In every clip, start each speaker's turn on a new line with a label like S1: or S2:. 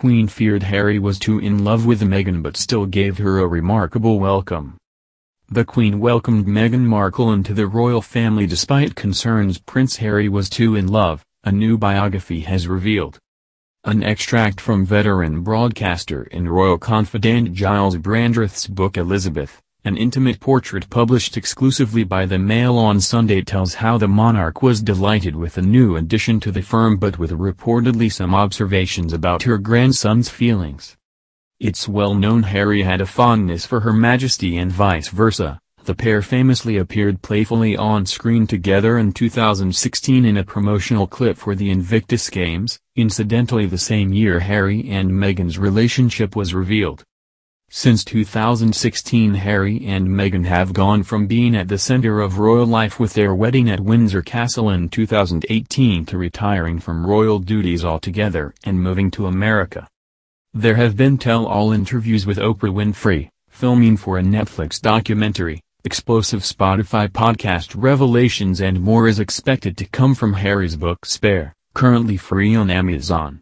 S1: Queen feared Harry was too in love with Meghan but still gave her a remarkable welcome. The Queen welcomed Meghan Markle into the royal family despite concerns Prince Harry was too in love, a new biography has revealed. An extract from veteran broadcaster and royal confidant Giles Brandreth's book Elizabeth, an intimate portrait published exclusively by the Mail on Sunday, tells how the monarch was delighted with the new addition to the firm but with reportedly some observations about her grandson's feelings. It's well known Harry had a fondness for Her Majesty and vice versa. The pair famously appeared playfully on screen together in 2016 in a promotional clip for the Invictus Games, incidentally the same year Harry and Meghan's relationship was revealed. Since 2016 Harry and Meghan have gone from being at the center of royal life with their wedding at Windsor Castle in 2018 to retiring from royal duties altogether and moving to America. There have been tell-all interviews with Oprah Winfrey, filming for a Netflix documentary, explosive Spotify podcast revelations, and more is expected to come from Harry's book Spare, currently free on Amazon.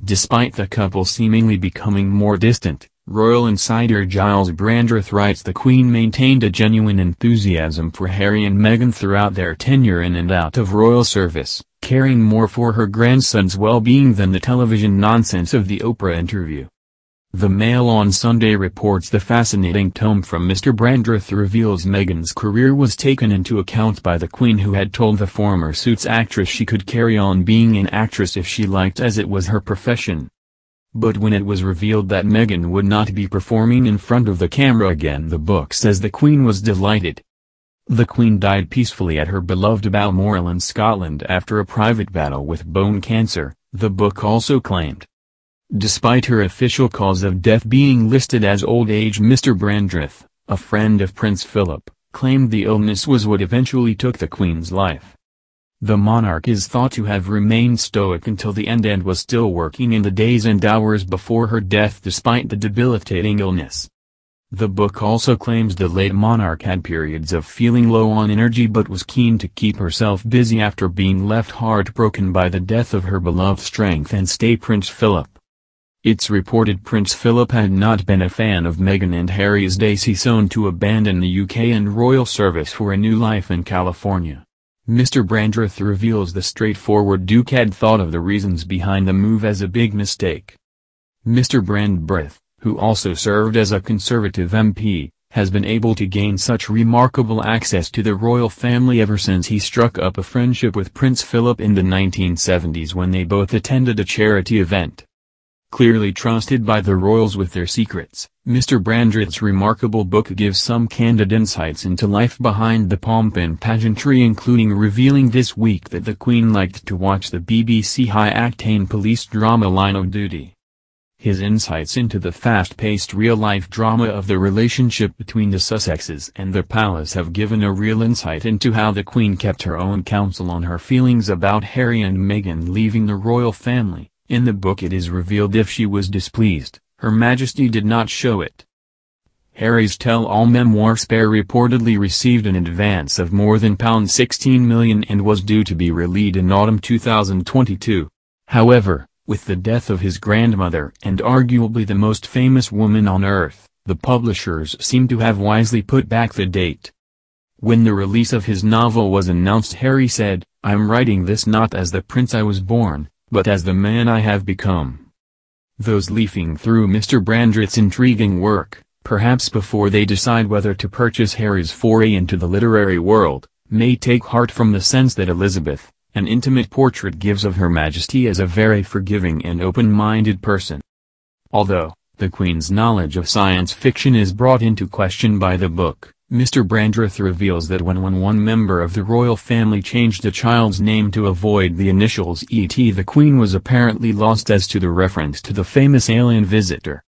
S1: Despite the couple seemingly becoming more distant, royal insider Giles Brandreth writes the Queen maintained a genuine enthusiasm for Harry and Meghan throughout their tenure in and out of royal service, caring more for her grandson's well-being than the television nonsense of the Oprah interview. The Mail on Sunday reports the fascinating tome from Mr. Brandreth reveals Meghan's career was taken into account by the Queen, who had told the former Suits actress she could carry on being an actress if she liked, as it was her profession. But when it was revealed that Meghan would not be performing in front of the camera again, the book says the Queen was delighted. The Queen died peacefully at her beloved Balmoral in Scotland after a private battle with bone cancer, the book also claimed. Despite her official cause of death being listed as old age, Mr. Brandreth, a friend of Prince Philip, claimed the illness was what eventually took the Queen's life. The monarch is thought to have remained stoic until the end and was still working in the days and hours before her death despite the debilitating illness. The book also claims the late monarch had periods of feeling low on energy but was keen to keep herself busy after being left heartbroken by the death of her beloved strength and stay Prince Philip. It's reported Prince Philip had not been a fan of Meghan and Harry's days he soon to abandon the UK and royal service for a new life in California. Mr. Brandreth reveals the straightforward Duke had thought of the reasons behind the move as a big mistake. Mr. Brandreth, who also served as a Conservative MP, has been able to gain such remarkable access to the royal family ever since he struck up a friendship with Prince Philip in the 1970s when they both attended a charity event. Clearly trusted by the royals with their secrets, Mr. Brandreth's remarkable book gives some candid insights into life behind the pomp and pageantry, including revealing this week that the Queen liked to watch the BBC high-octane police drama Line of Duty. His insights into the fast-paced real-life drama of the relationship between the Sussexes and the palace have given a real insight into how the Queen kept her own counsel on her feelings about Harry and Meghan leaving the royal family. In the book it is revealed if she was displeased, Her Majesty did not show it. Harry's tell-all memoir Spare reportedly received an advance of more than £16 million and was due to be released in autumn 2022. However, with the death of his grandmother and arguably the most famous woman on earth, the publishers seem to have wisely put back the date. When the release of his novel was announced, Harry said, "I'm writing this not as the prince I was born, but as the man I have become." Those leafing through Mr. Brandreth's intriguing work, perhaps before they decide whether to purchase Harry's foray into the literary world, may take heart from the sense that Elizabeth, an intimate portrait gives of Her Majesty as a very forgiving and open-minded person. Although, the Queen's knowledge of science fiction is brought into question by the book, Mr. Brandreth reveals that when one member of the royal family changed a child's name to avoid the initials E.T., the Queen was apparently lost as to the reference to the famous alien visitor.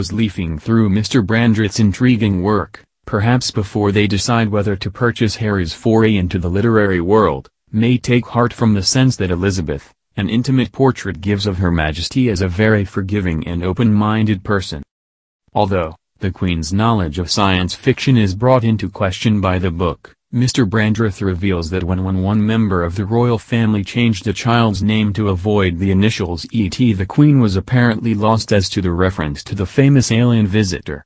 S1: readers leafing through Mr. Brandrett's intriguing work, perhaps before they decide whether to purchase Harry's foray into the literary world, may take heart from the sense that Elizabeth, an intimate portrait gives of Her Majesty as a very forgiving and open-minded person. Although the Queen's knowledge of science fiction is brought into question by the book, Mr. Brandreth reveals that when one member of the royal family changed a child's name to avoid the initials ET, the Queen was apparently lost as to the reference to the famous alien visitor.